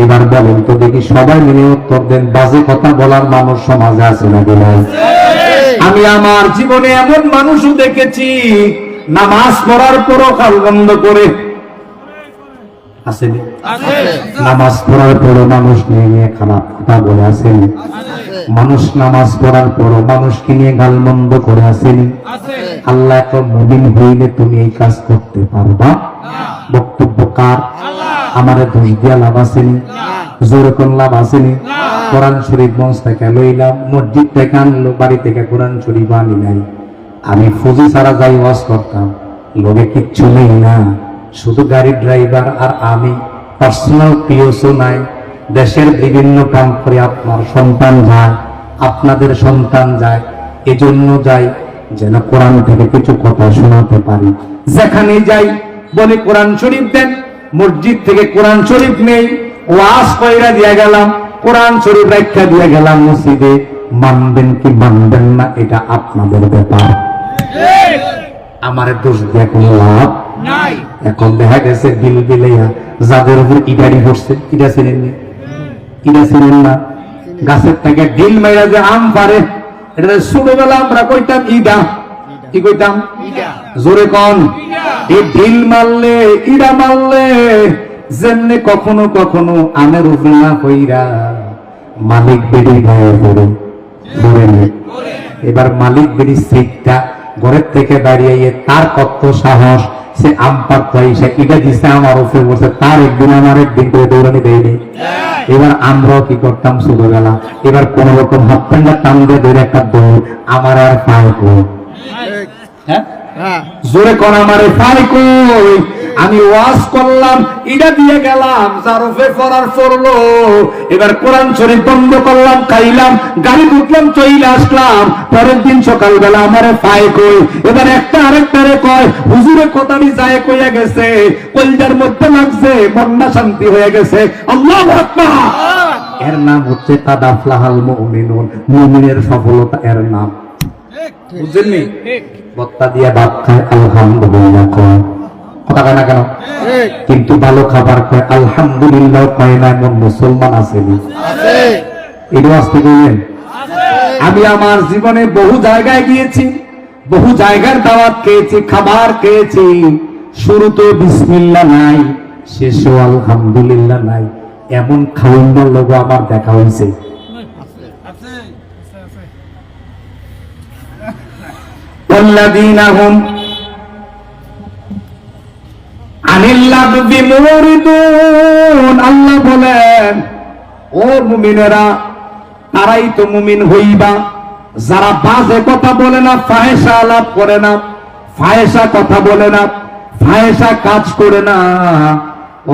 এবার বলেন তো দেখি, সবাই মিলে উত্তর দেন, বাজে কথা বলার মানুষ সমাজে আছে নাকি নাই? আমি আমার জীবনে এমন মানুষও দেখেছি নামাজ পড়ার পরও খাল বন্ধ করে আসেনি। নামাজ পড়ার পরও মানুষ নিয়ে খারাপ কথা বলে আসেনি। মানুষ নামাজ পড়ার পরও মানুষকে নিয়ে গাল মন্দ করে আসেনি। আল্লাহ তো মুমিন হইলে তুমি এই কাজ করতে পারবা? বক্তব্য কার? আমারে দোষ দিয়া লাভ আসেনি, জোর কোন লাভ আসেনি। কোরআন শরীফ মঞ্চ থেকে লইলাম, মসজিদ থেকে আনলো, বাড়ি থেকে কোরআন শরীফ আনি নাই। আমি ফুজি ছাড়া যাই ওয়াজ করতাম, লোকে কিচ্ছু নেই না, শুধু গাড়ির ড্রাইভার আর আমি, পার্সোনাল পিওসও নাই। দেশের বিভিন্ন প্রান্তরে আপনার সন্তান যায়, আপনাদের সন্তান যায়, এজন্য যাই যেন কোরআন থেকে কিছু কথা শোনাতে পারি। যেখানে যাই বলে কোরআন শরীফ দেন, মসজিদ থেকে কোরআন শরীফ নেই, ওয়াজ কইরা দিয়া গেলাম, কোরআন শরীফ রাখা দিয়া গেলাম মসজিদে। মানবেন কি মানবেন না এটা আপনাদের ব্যাপার, আমার দোষ দিয়ে কোনো লাভ নাই। এখন দেখা গেছে বিল বিলাইয়া যাদের উপর ইডারি পড়ছে, ইডা চিনেন না? ইডা চিনেন না? গাছের থেকে ডিল মাইরা যে আম পারে, এটা ছোটবেলা আমরা কইতাম ইডা। কি কইতাম? জোরে কন। এই ডিল মারলে, ইডা মারলে যেমনি কখনো কখনো আমের উপরে না হইরা মালিক বেড়ি গায়ে পড়ে পড়ে। এবার মালিক বেড়ি সিটটা ঘরের থেকে দাঁড়িয়ে তার কত সাহস, সে আম পাড়তে এসে ইটা দিছে আমার উপরে বসে, তার একদিন আমার একদিন করে দৌড়ানি দেয়নি। এবার আমরাও কি করতাম ছোটবেলা, এবার কোন রকম হাত প্যান্ডা টান দিয়ে ধরে একটা দৌড়, আমার আর পায় কই? জোরে কোন আমারে পায় কই? আমি ওয়াজ করলাম, ইটা দিয়ে গেলাম, জারফে পড়ার পড়লো, এবার কোরআন শরীফ বন্ধ করলাম, খাইলাম, গাড়ি ঢুকলাম, চলে আসলাম। পরের দিন সকালবেলা আমারে পায় কই? এবার একটা আরেকটারে কয়, হুজুরের কথাটি যায় কইয়া গেছে, কলজার মধ্যে লাগছে, মনটা শান্তি হয়ে গেছে। আল্লাহু আকবার। এর নাম হচ্ছে তাদাফলাহাল মুমিনুন, মুমিনের সফলতা এর নাম। বুঝলেননি? বত্তা দিয়া ভাত খায় আলহামদুলিল্লাহ কয়, কথা কয় না কেন? কিন্তু ভালো খাবার কয় আলহামদুলিল্লাহ কয় না এমন মুসলমান আসেনি? এই আসতে বললেন। আমি আমার জীবনে বহু জায়গায় গিয়েছি, বহু জায়গার দাওয়াত খেয়েছি, খাবার খেয়েছি, শুরুতে বিসমিল্লাহ নাই, শেষেও আলহামদুলিল্লাহ নাই, এমন খাওয়ানোর লোক আমার দেখা হয়েছে। ওয়াল্লাযীনাহুম আনিল লাগবি মুরিদুন, আল্লাহ বলেন ও মুমিনেরা, তারাই তো মুমিন হইবা যারা বাজে কথা বলে না, ফাহেসা আলাপ করে না, ফাহেসা কথা বলে না, ফাহেসা কাজ করে না।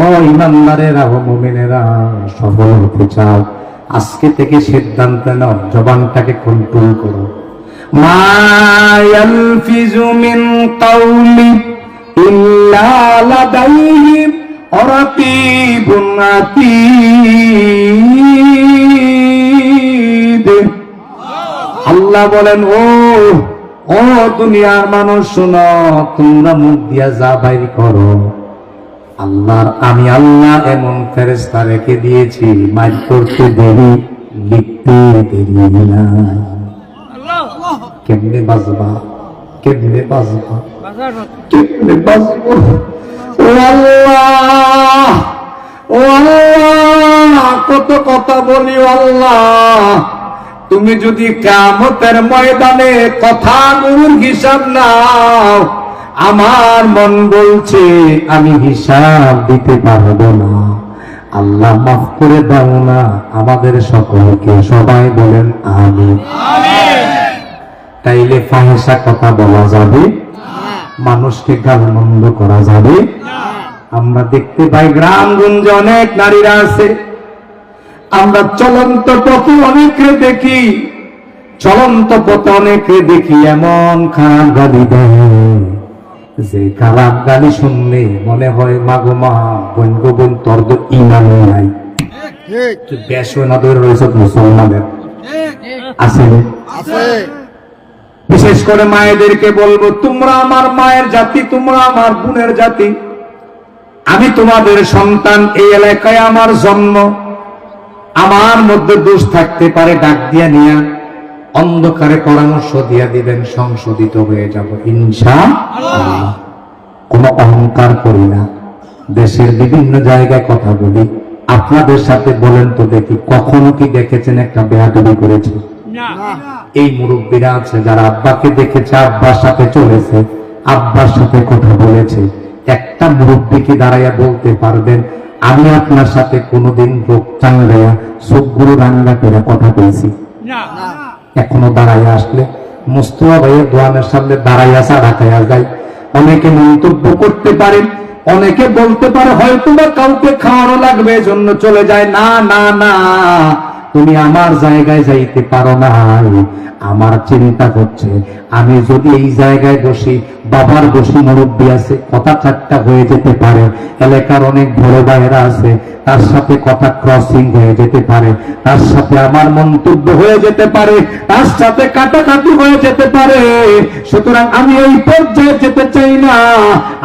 ও ইমানদারেরা, ও মুমিনেরা, সফল হতে চাও, আজকে থেকে সিদ্ধান্ত নাও, জবানটাকে কন্ট্রোল করো। মা ইয়ালফিজু মিন কাউলি ইল্লা লাদাইহি রাকিবুন আতীদ। আল্লাহ বলেন, ও দুনিয়ার মানুষ শোনো, তোমরা মুখ দিয়া যা বাইর করো, আমি আল্লাহ এমন ফেরেশতা রেখে দিয়েছি, মাইক করতে দেরি, লিখতে দেরি না। কেমনে বাজবা, কেমনে বাজবা, কেমনে বাজবো? ও আল্লাহ, ও আল্লাহ, কত কথা বলি আল্লাহ, তুমি যদি কিয়ামতের ময়দানে কথাগুলোর হিসাব নাও, আমার মন বলছে আমি হিসাব দিতে পারবো না। আল্লাহ মাফ করে দাও না আমাদের সকলকে, সবাই বলেন আমিন। তাইলে ফাহিশা কথা বলা যাবে, মানুষকে গালমন্দ করা যাবে। আমরা দেখতে পাই গ্রামগঞ্জে অনেক নারীরা আছে, আমরা চলন্ত পথে অনেকে দেখি, চলন্ত পথে অনেকে দেখি এমন খারাপ গালি দেয়, যে খারাপ গালি শুনলে মনে হয় মাগো মা, বোন গো বোন, তোর তো ইমান নাই। বেশ না ধরে রয়েছে মুসলমানের, আছে বিশেষ করে মায়েদেরকে বলবো, তোমরা আমার মায়ের জাতি, তোমরা আমার বোনের জাতি, আমি তোমাদের সন্তান, এই এলাকায় আমার জন্ম, আমার মধ্যে দোষ থাকতে পারে, ডাক দিয়া নিয়া অন্ধকারে পরামর্শ দিয়া দিবেন, সংশোধিত হয়ে যাব ইনশাআল্লাহ। কোনো অহংকার করি না, দেশের বিভিন্ন জায়গায় কথা বলি, আপনাদের সাথে বলেন তো দেখি, কখনো কি দেখেছেন একটা বেয়াদবি করেছে? এই মুরব্বীরা আছে যারা আব্বাকে দেখেছে, আব্বার সাথে চলেছে, আব্বার সাথে কথা বলেছে, একটা মুরব্বী কি দাঁড়াইয়া বলতে পারবেন আমি আপনার সাথে কোনোদিন রোগ চাঙ্গাইয়া চোখগুলো রান্না করে কথা বলছি? এখনো দাঁড়াইয়া আসলে মুস্তফা ভাইয়ের দোয়ানের সামনে দাঁড়াইয়া ছাড়া খাইয়া যায়। অনেকে মন্তব্য করতে পারেন, অনেকে বলতে পারে হয়তো বা কাউকে খাওয়ানো লাগবে এজন্য চলে যায়। না না না, তুমি আমার জায়গায় যাইতে পারো না। আমার চিন্তা হচ্ছে আমি যদি এই জায়গায় বসি, বাবার বসি মুরব্বী আছে, কথা ঠাট্টা হয়ে যেতে পারে, এলাকার অনেক বড় ভাইয়েরা আছে, তার সাথে কথা ক্রসিং হয়ে যেতে পারে, তার সাথে আমার মন্তব্য হয়ে যেতে পারে, তার সাথে কাটাকাটি হয়ে যেতে পারে। সুতরাং আমি ওই পর্যায়ে যেতে চাই না।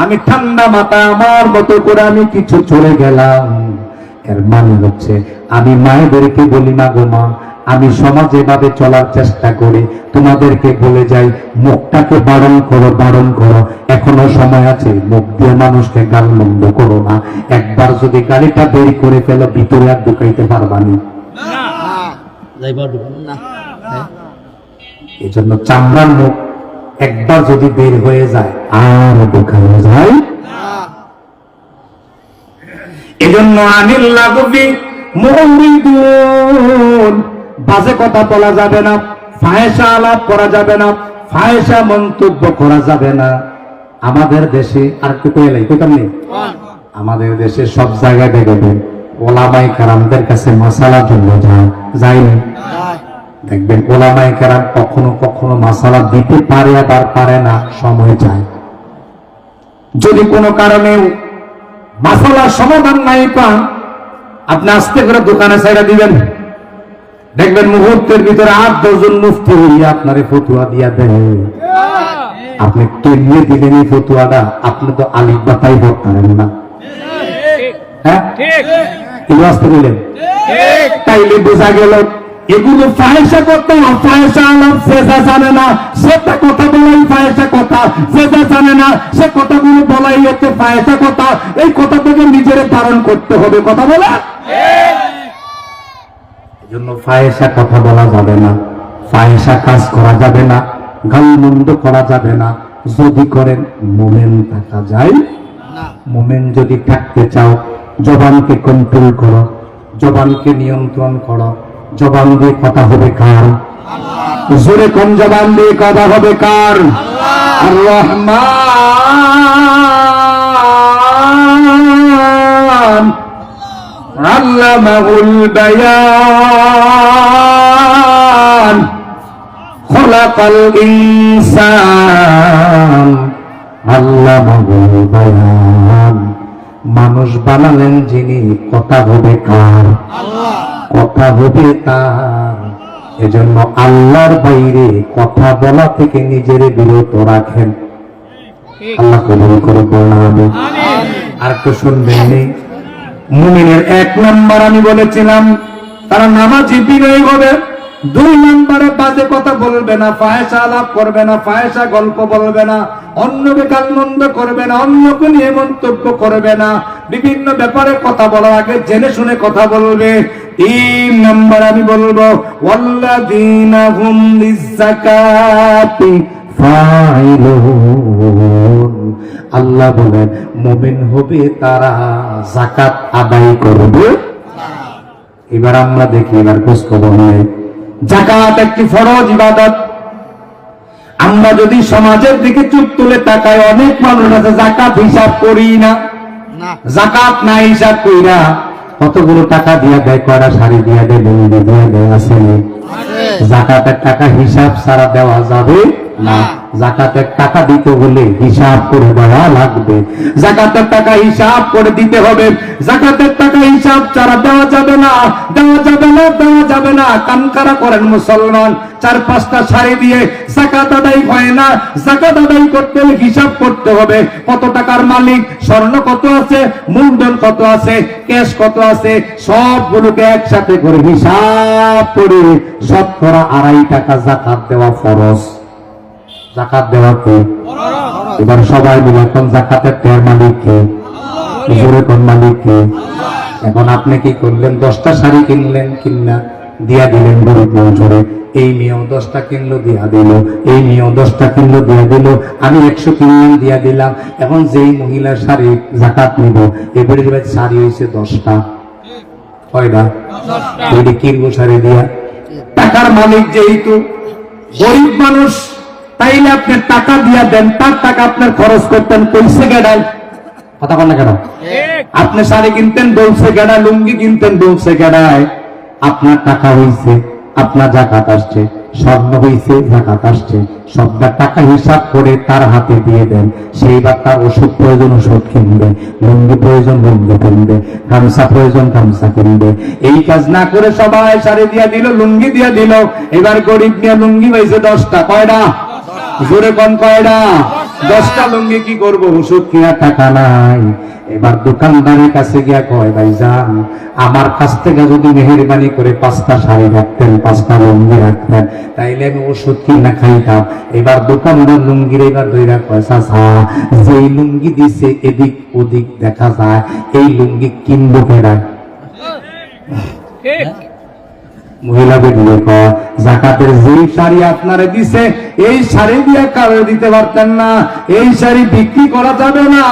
আমি ঠান্ডা মাথা আমার মতো করে আমি কিছু চলে গেলাম। এর মানে হচ্ছে আমি মায়েদেরকে বলি, না গো মা, আমি সমাজে ভাবে চলার চেষ্টা করি, তোমাদেরকে বলে যাই মুখটাকে বারণ করো, বারণ করো, এখনো সময় আছে, মুখ দিয়ে মানুষকে গালমন্দ করো না। একবার যদি গালিটা বের করে ফেলো, ভিতরে আর ঢুকাইতে পারবানি। এই জন্য চামড়ার মুখ একবার যদি বের হয়ে যায় আর ঢুকানো যায়। এজন্য আনিল লাগবি মুরিদুন, বাজে কথা বলা যাবে না, ফাহেসা আলাপ করা যাবে না, ফাহেসা মন্তব্য করা যাবে না। আমাদের দেশে আর একটু কইলাই কইতাম নেই, আমাদের দেশে সব জায়গায় দেখবেন ওলামায়ে কেরামদের কাছে মাসালার জন্য যায়নি। দেখবেন ওলামায়ে কেরাম কখনো কখনো মাসালা দিতে পারে, আবার পারে না, সময় চায়। যদি কোনো কারণে মাসালার সমাধান নাই পান, আপনি আস্তে করে দোকানে ছাইরা দিবেন, দেখবেন মুহূর্তের ভিতরে 8-10 জন মুফতি হইয়া আপনারে ফতুয়া দিয়া দেয়। আপনি কেমনে দিলেন এই ফতুয়াটা? আপনি তো আলিফ বাতাই পড়তেন না, ঠিক হ্যাঁ? ঠিক কি আসতে বললেন? ঠিক তাইলে বোঝা গেল এগুলো ফায়সা কথা, ফায়সা আলাপ সেজা জানে না, সেটা কথা বলাই ফায়সা কথা, সেজা জানে না, সে কথাগুলো বলাই হচ্ছে ফায়সা কথা। এই কথা থেকে নিজের ধারণ করতে হবে, কথা বলা। এজন্য ফায়সা কথা বলা যাবে না, ফায়সা কাজ করা যাবে না, গালমন্দ করা যাবে না। যদি করেন মোমেন থাকা যায়। মোমেন যদি থাকতে চাও, জবানকে কন্ট্রোল করো, জবানকে নিয়ন্ত্রণ করো। জবান দিয়ে কথা হবে কার? জোরে কোন জবান দিয়ে কথা হবে কার? আর রহমান আল্লামাহুল বায়ান খলাকাল ইনসান আল্লামাহুল বায়ান। মানুষ বানালেন যিনি, কথা হবে কার? কথা হবে তার। এজন্য আল্লাহর বাইরে কথা বলা থেকে নিজের বিরত রাখেন। আল্লাহ কবুল করে বললাম। আর একটু শুনবেন, মুমিনের 1 নাম্বার আমি বলেছিলাম তারা নামাজি বিনয়ী হবে। 2 নম্বরে বাজে কথা বলবে না, ফায়সা আলাপ করবে না, ফায়সা গল্প বলবে না, অন্যকে গালমন্দ করবে না, অন্যকে নিয়ে মন্তব্য করবে না। বিভিন্ন ব্যাপারে কথা বলার আগে জেনে শুনে কথা বলবে। 3 নম্বর আমি বলবো ওয়াল্লাযীনা হুম লিয-যাকাতি ফাইলুন। আল্লাহ বলেন মুমিন হবে তারা যাকাত আদায় করবে। এবার আমরা দেখি, এবার খোঁজ খবর নেই। যাকাত একটি ফরজ ইবাদত। আমরা যদি সমাজের দিকে চোখ তুলে তাকাই, অনেক মানুষ আছে যাকাত হিসাব করি না, যাকাত না হিসাব কইরা কতগুলো টাকা দিয়া দেয়, কয়টা শাড়ি দিয়া দেয়, লুঙ্গি দিয়া দেয়, আসেনি? যাকাতের টাকা হিসাব ছাড়া দেওয়া যাবে না। যাকাতের টাকা দিতে হলে হিসাব করে দেওয়া লাগবে। যাকাতের টাকা হিসাব করে দিতে হবে। যাকাতের টাকা হিসাব ছাড়া দেওয়া যাবে না, দেওয়া যাবে না, দেওয়া যাবে না। কানকারা করেন মুসলমান, 4-5টা শাড়ি দিয়ে যাকাত আদায় হয় না। যাকাত আদায় করতে হলে হিসাব করতে হবে। কত টাকার মালিক, স্বর্ণ কত আছে, মূলধন কত আছে, ক্যাশ কত আছে, সবগুলোকে একসাথে করে হিসাব করে শতকরা 2.5 টাকা যাকাত দেওয়া ফরজ। যাকাত দেওয়া কে? এবার সবাই মিলে এখন যাকাতের টের মালিক কে? জোরে কোন মালিক কে? এখন আপনি কি করলেন? 10টা শাড়ি কিনলেন, কিনা দিয়া দিলেন গরিব মানুষরে। এই মেয়েও 10টা কিনলো, দিয়া দিল। এই মেয়েও 10টা কিনলো, দিয়া দিল। আমি 100 কিনলাম, দিয়া দিলাম। এখন যেই মহিলার শাড়ি যাকাত নিব, এবারে শাড়ি হয়েছে 10টা, কয়টা? এটি কিনবো শাড়ি দিয়া। টাকার মালিক যেহেতু গরিব মানুষ, তাইলে আপনি টাকা দিয়া দেন, তার টাকা আপনার খরচ করতেন কইছে গেডাল, কথা বল না কেন? আপনি শাড়ি কিনতেন বলছে গেডা, লুঙ্গি কিনতেন বলছে গেডায়। আপনার টাকা হইছে, আপনার যাকাত আসছে, স্বর্ণ হইছে, যাকাত আসছে। সবটা টাকা হিসাব করে তার হাতে দিয়ে দেন। সেইবার তার ওষুধ প্রয়োজন ওষুধ কিনবে, লুঙ্গি প্রয়োজন লুঙ্গি কিনবে, গামছা প্রয়োজন গামছা কিনবে। এই কাজ না করে সবাই শাড়ি দিয়া দিল, লুঙ্গি দিয়া দিল। এবার গরিব নিয়ে লুঙ্গি পাইছে 10টা, কয়টা? জোরে কোন কয়টা? 10টা লুঙ্গি কি করবো? ওষুধ কিনা টাকা নাই। এবার দোকানদারের কাছে গিয়া কয়, ভাইজান আমার কাছ থেকে যদি মেহেরবানি করে 5টা শাড়ি রাখতেন, 5টা লুঙ্গি রাখতেন, তাইলে আমি ওষুধ কিনা খাইতাম। এবার দোকানদার লুঙ্গির এবার দইরা কয়, চাচা যেই লুঙ্গি দিছে এদিক ওদিক দেখা যায়, এই লুঙ্গি কিনবো কেনা? মহিলা বেরিয়ে কয়, যাকাতের যেই শাড়ি আপনারে দিছে এই শাড়ি দিয়ে কারো দিতে পারতেন না, এই শাড়ি বিক্রি করা যাবে না।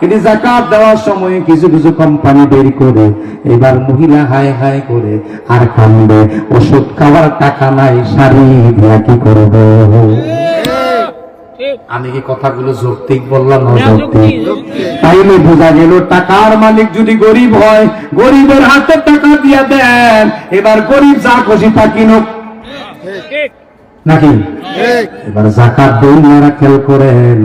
এটি যাকাত দেওয়ার সময় কিছু কিছু কোম্পানি বের করে। এবার মহিলা হায় হায় করে আর কান্দে, ওষুধ খাওয়ার টাকা নাই, শাড়ি দিয়া কি করবো? আমি কি কথাগুলো যৌক্তিক বললাম না যৌক্তিক? তাইলে বোঝা গেল টাকার মালিক যদি গরিব হয়, গরিবের হাতে টাকা দিয়া দেন। এবার গরিব যা খুশি তা কিনুক, নাকি? এবার যাকাত দেওয়ারা খেয়াল করেন,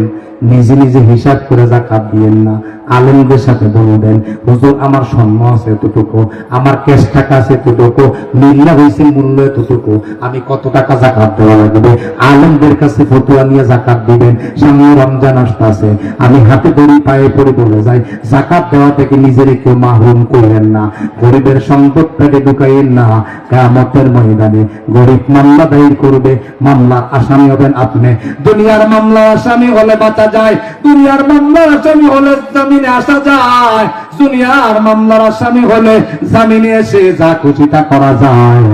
নিজে নিজে হিসাব করে যাকাত দিয়েন না। আলেমদের সাথে বলবেন, হুজুর আমার স্বর্ণ আছে এতটুকু, আমার ক্যাশ টাকা আছে এতটুকু, মিল্লা হয়েছে মূল্য এতটুকু, আমি কত টাকা যাকাত দেওয়া লাগবে? আলেমদের কাছে ফতুয়া নিয়ে যাকাত দিবেন। সামনে রমজান আসতেছে, আমি হাতে ধরি পায়ে পড়ে বলে যাই, যাকাত দেওয়া থেকে নিজের কেউ মাহরুম করলেন না, গরিবের সম্পদ পেটে ঢুকাইয়েন না। কিয়ামতের ময়দানে গরিব মামলা দায়ের করবে, মামলার আসামি হবেন আপনি। দুনিয়ার মামলা আসামি হলে বাঁচা যায়, দুনিয়ার মামলার আসামি হলে জামিনে আসা যায়, দুনিয়ার মামলার আসামি হলে জামিনে এসে যা খুশি তা করা যায়।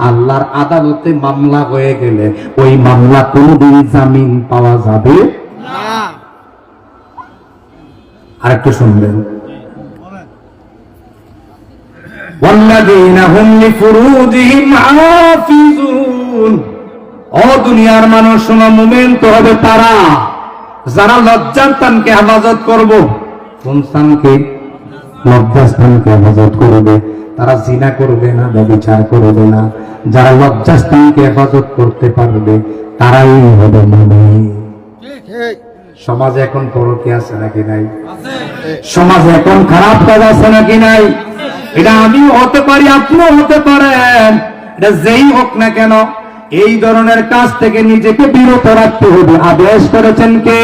আল্লাহর আদালতে মামলা হয়ে গেলে ওই মামলা কোনদিন জামিন পাওয়া যাবে না। আরেকটু শুনবেন, ওয়াল্লাযীনা হুম লিফুরুজিহিম হাফিজুন। ও দুনিয়ার মানুষ শোনো, মুমিন তো হবে তারা যারা লজ্জাস্থানকে হেফাজত করব। কোন স্থানকে? লজ্জাস্থানকে হেফাজত করবে। তারা জিনা করবে না, ব্যভিচার করবে না। যারা লজ্জাস্থানকে হেফাজত করতে পারবে তারাই হবে মুমিন। ঠিক সমাজে এখন পরকী আছে নাকি নাই? সমাজে এখন খারাপ কাজ আছে নাকি নাই? এটা আমিও হতে পারি, আপনিও হতে পারেন, এটা যেই হোক না কেন এই ধরনের কাজ থেকে নিজেকে বিরত রাখতে হবে। আদেশ করেছেন কে?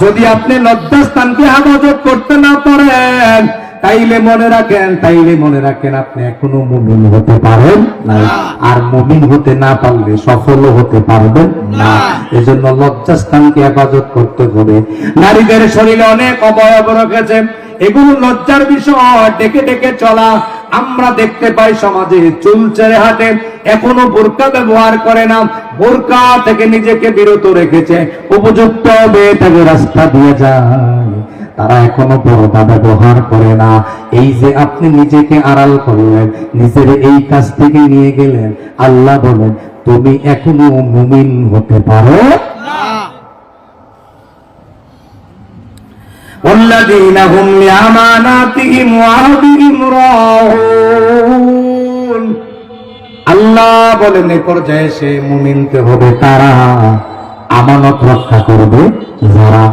যদি আপনি লজ্জাস্থানকে হেফাজত করতে না পারেন তাইলে মনে রাখেন আপনি এখনো মুমিন হতে পারেন না। আর মুমিন হতে না পারলে সফল হতে পারবেন না। এজন্য লজ্জাস্থানকে হেফাজত করতে হবে। নারীদের শরীরে অনেক অবয়ব রয়েছে, এগুলো লজ্জার বিষয়। ডেকে ডেকে চলা আমরা দেখতে পাই সমাজে, চুল ছেড়ে হাঁটে, এখনো বোরকা ব্যবহার করে না, বোরকা থেকে নিজেকে বিরত রেখেছে, উপযুক্ত মেয়েটাকে রাস্তা দিয়ে যায়, তারা এখনো পর্দা ব্যবহার করে না। এই যে আপনি নিজেকে আড়াল করলেন, নিজের এই কাজ থেকে নিয়ে গেলেন, আল্লাহ বলেন তুমি এখনো মুমিন হতে পারো না। والذين هم لأماناتهم وعهدهم راعون। আল্লাহ বলেন এই পর্যায়ে সে মুমিনতে হবে তারা আমানত রক্ষা করবে। যারা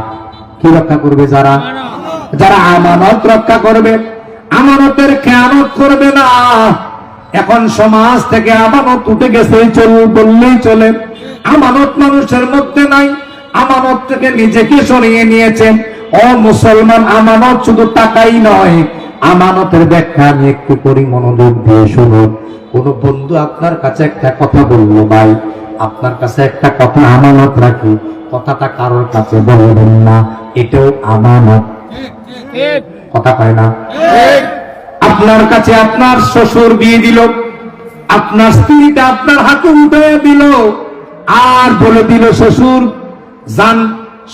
কি রক্ষা করবে? যারা আমানত রক্ষা করবে, আমানতের খেয়ানত করবে না। এখন সমাজ থেকে আমানত উঠে গেছে বললেই চলে। আমানত মানুষের মধ্যে নাই, আমানত থেকে নিজেকে সরিয়ে নিয়েছেন। ও মুসলমান, আমানত শুধু টাকাই নয়, আমানতের ব্যাখ্যা আমি একটু করি, মনোযোগ দিয়ে শুনুন। কোন বন্ধু আপনার কাছে একটা কথা বললো, ভাই আপনার কাছে একটা কথা আমানত রাখি, কথাটা কারোর কাছে বলবেন না, এটাও আমানত। ঠিক কথা কয় না? ঠিক আপনার কাছে আপনার শ্বশুর বিয়ে দিল, আপনার স্ত্রীটা আপনার হাতে উঠে দিল, আর বলে দিল শ্বশুর জান,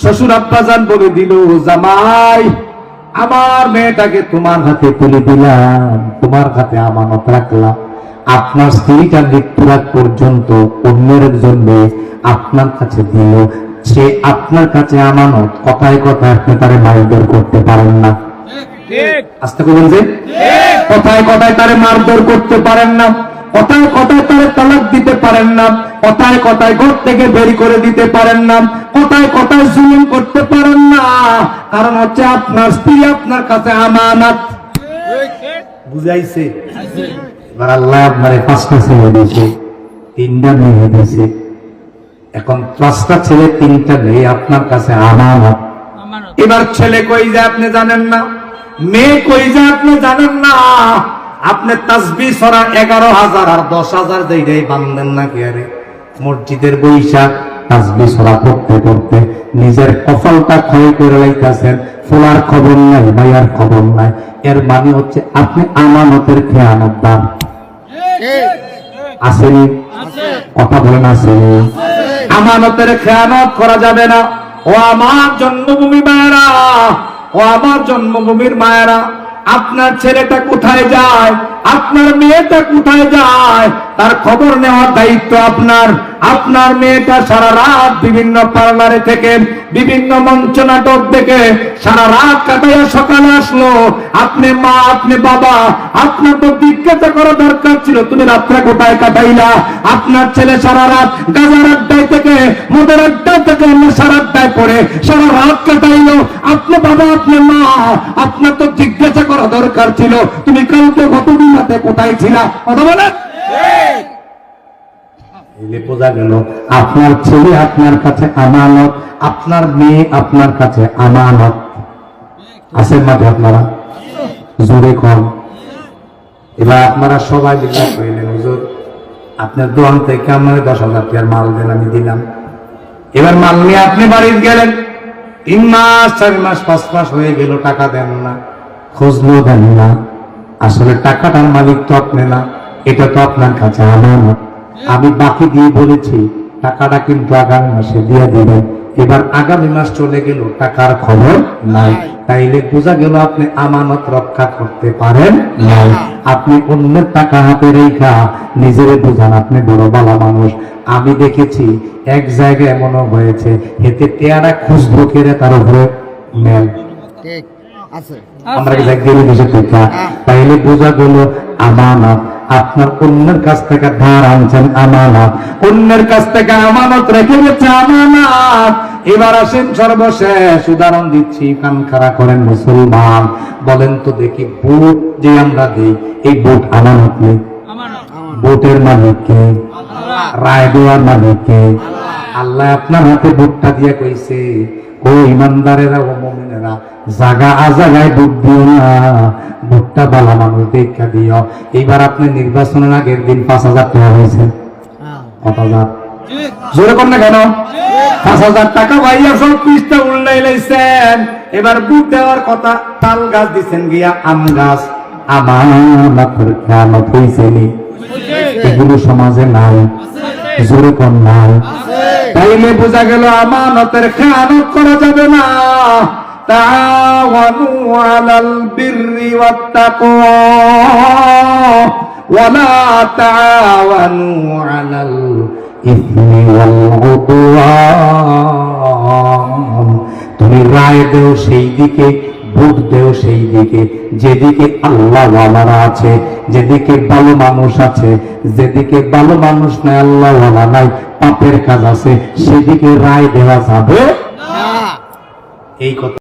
শ্বশুর আব্বা জান বলে দিল জামাই আমার মেয়েটাকে তোমার হাতে তুলে দিলাম, তোমার হাতে আমানত রাখলাম। আপনার স্ত্রীটা মৃত্যুর আগ পর্যন্ত অন্যের জন্য আপনার কাছে দিল, সে আপনার কাছে আমানত। কথায় কথায় আপনি তারে মারধর করতে পারেন না। ঠিক আস্তে করে বলছে, কথায় কথায় তারে মারধর করতে পারেন না, কথায় কথায় তারে তালাক দিতে পারেন না, কথায় কথায় ঘর থেকে বের করে দিতে পারেন না, কথায় কথায় জুলুম করতে পারেন না। কারণ হচ্ছে আপনার স্ত্রী আপনার কাছে আমানত। ঠিক বুঝাইছে? এবার আল্লাহ আপনারে 5টা ছেলে দিয়েছে, 3টা মেয়ে দিয়েছে। এখন 5টা ছেলে 3টা মেয়ে আপনার কাছে আমানত। আমানত এবার ছেলে কই যায় আপনি জানেন না, মেয়ে কই যায় আপনি জানেন না। আপনি তাসবিহ সরা 11,000 আর 10,000 দেই বান্ধেন না কি? আরে মসজিদের বৈশাখ তাসবিহ সরা পড়তে পড়তে নিজের কপালটা ক্ষয় করে লাইতেছেন, ফোলার খবর নাই, ভাইয়ার খবর নাই। এর মানে হচ্ছে আপনি আমানতের খেয়ানতদার। ঠিক আসেনি? আছে কথা বলেন আসেনি? আমানতের খেয়ানত করা যাবে না। ও আমার জন্মভূমি মায়েরা, ও আমার জন্মভূমির মায়েরা, আপনার ছেলেটা কোথায় যায়, আপনার মেয়েটা কোথায় যায়, তার খবর নেওয়ার দায়িত্ব আপনার। আপনার মেয়েটা সারা রাত বিভিন্ন পার্লারে থেকে, বিভিন্ন মঞ্চ নাটক দেখে সারা রাত কাটাইয়া সকালে আসলো। আপনি মা, আপনি বাবা, আপনার তো জিজ্ঞাসা করা দরকার ছিল তুমি রাত্রে কোথায় কাটাইলা। আপনার ছেলে সারা রাত গাজার আড্ডায় থেকে, মদের আড্ডায় থেকে, সারা আড্ডায় পড়ে সারা রাত কাটাইলো। আপনি বাবা, আপনার মা, আপনার তো জিজ্ঞাসা করা দরকার ছিল তুমি কালকে গতদিন রাতে কোথায় ছিলা। কথা বলেন। এলে বোঝা গেল আপনার ছেলে আপনার কাছে আমানত, আপনার মেয়ে আপনার কাছে আমানত। আছেন মাঠে আপনারা? জোরে কম। এবার আপনারা সবাই জিজ্ঞাসা করিলেন, হুজুর আপনার দোকান থেকে আমার 10,000 টাকার মাল দেন, আমি দিলাম। এবার মাল নিয়ে আপনি বাড়িতে গেলেন, 3 মাস 4 মাস 5 মাস হয়ে গেল, টাকা দেন না, খুঁজলো দেন না। আসলে টাকাটার মালিক তো আপনি না, এটা তো আপনার কাছে আমানত। আমি বাকি দিয়ে বলেছি টাকাটা কিন্তু আগামী মাসে দিয়ে দিবেন। এবার আগামী মাস চলে গেল, টাকার খবর নাই। তাইলে বোঝা গেল আপনি আমানত রক্ষা করতে পারেন নাই। আপনি অন্যের টাকা হাতে রেখা নিজেরে বোঝান আপনি বড় ভালো মানুষ। আমি দেখেছি এক জায়গায় এমনও হয়েছে, এতে টেয়ারা খুঁজবো কেড়ে তার উপরে মেল। ঠিক আছে। আমরা কি দেখি দেশে থেকে? তাইলে বোঝা গেল আমানত। আপনার অন্যের কাছ থেকে ধার আনছেন আমানত, অন্যের কাছ থেকে আমানত রেখে গেছে আমানত। এবার আসেন সর্বশেষ উদাহরণ দিচ্ছি, কান খাড়া করেন মুসলমান। বলেন তো দেখি, বুট যে আমরা দিই, এই বুট আমানত নেই? বুটের মালিক কে? রায় দেওয়ার মালিক কে? আল্লাহ আপনার হাতে বুটটা দিয়ে কইছে, ও ইমানদারেরা, ও মুমিনেরা, জাগা আজাগায় বুট দিও না, বুটটা বালা মানুষ দেখা দিও। এইবার আপনি নির্বাচনের আগের দিন 5,000 টাকা হয়েছে। 5,000 জোরে কর না কেন? 5,000 টাকা ভাইয়া সব পৃষ্ঠা উল্লাই লাইছেন। এবার বুট দেওয়ার কথা, তাল গাছ দিচ্ছেন গিয়া আম গাছ। আমানতের খেয়ানত হইছেনি, এগুলো সমাজে নাই। জোরে কর নাই। তাইলে বোঝা গেল আমানতের খেয়ানত করা যাবে না। তাআওয়ানু আলাল বিররি ওয়াত তাকওয়া ওয়ালা তাআওয়ানু আলাল ইসমি ওয়াল উদওয়ান। তুমি রায় দেও সেই দিকে, ভোট দেও সেই দিকে যেদিকে আল্লাহ ওয়ালারা আছে, যেদিকে ভালো মানুষ আছে। যেদিকে ভালো মানুষ নাই, আল্লাহ ওয়ালা নাই, পাপের কাজ আছে, সেদিকে রায় দেওয়া যাবে না। এই কথা